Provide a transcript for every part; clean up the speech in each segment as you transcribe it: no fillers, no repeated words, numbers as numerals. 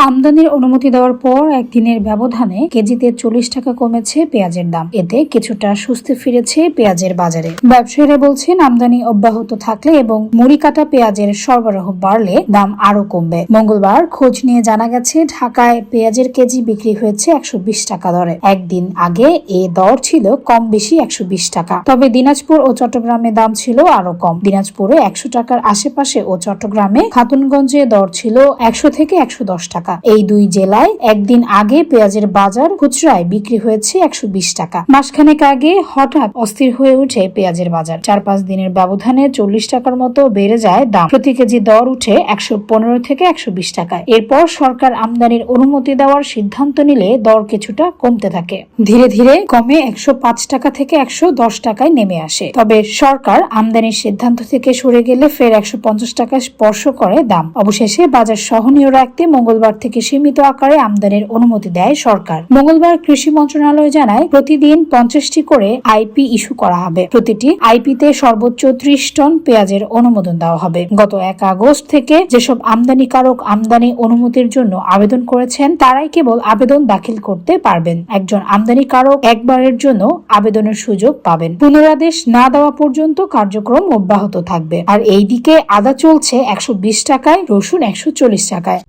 আমদানির অনুমতি দেওয়ার পর একদিনের ব্যবধানে কেজিতে 40 টাকা কমেছে পেঁয়াজের দাম। এতে কিছুটা স্বস্তি ফিরেছে পেঁয়াজের বাজারে। ব্যবসায়ীরা বলছেন, আমদানি অব্যাহত থাকলে এবং মুড়ি কাটা পেঁয়াজের সরবরাহ বাড়লে দাম আরো কমবে। মঙ্গলবার খোঁজ নিয়ে জানা গেছে, ঢাকায় পেঁয়াজের কেজি বিক্রি হয়েছে 120 টাকা দরে। একদিন আগে এ দর ছিল কম বেশি 120 টাকা। তবে দিনাজপুর ও চট্টগ্রামে দাম ছিল আরো কম। দিনাজপুরে 100 টাকার আশেপাশে ও চট্টগ্রামে খাতুনগঞ্জে দর ছিল 100 থেকে 110 টাকা। এই দুই জেলায় একদিন আগে পেঁয়াজের বাজার খুচরায় বিক্রি হয়েছে 120 টাকা। মাসখানেক আগে হঠাৎ অস্থির হয়ে উঠে পেঁয়াজের বাজার। 4-5 দিনের ব্যবধানে 40 টাকার মতো বেড়ে যায় দাম। প্রতি কেজি দর উঠে 115 থেকে 120 টাকায়। এরপর সরকার আমদানির অনুমতি দেওয়ার সিদ্ধান্ত নিলে দর কিছুটা কমতে থাকে। ধীরে ধীরে কমে 105 টাকা থেকে 110 টাকায় নেমে আসে। তবে সরকার আমদানির সিদ্ধান্ত থেকে সরে গেলে ফের 150 টাকা স্পর্শ করে দাম। অবশেষে বাজার সহনীয় রাখতে মঙ্গলবার থেকে সীমিত আকারে আমদানির অনুমতি দেয় সরকার। মঙ্গলবার কৃষি মন্ত্রণালয় জানায়, প্রতিদিন 50টি করে আইপি ইস্যু করা হবে। প্রতিটি আইপিতে সর্বোচ্চ 30 টন পেঁয়াজের অনুমোদন দেওয়া হবে। গত 1 আগস্ট থেকে যেসব আমদানিকারক আমদানি অনুমতির জন্য আবেদন করেছেন, তারাই কেবল আবেদন দাখিল করতে পারবেন। একজন আমদানিকারক একবারের জন্য আবেদনের সুযোগ পাবেন। পুনরাদেশ না দেওয়া পর্যন্ত কার্যক্রম অব্যাহত থাকবে। আর এইদিকে আদা চলছে 120 টাকায়, রসুন 140 টাকায়।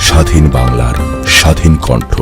স্বাধীন বাংলার স্বাধীন কণ্ঠ।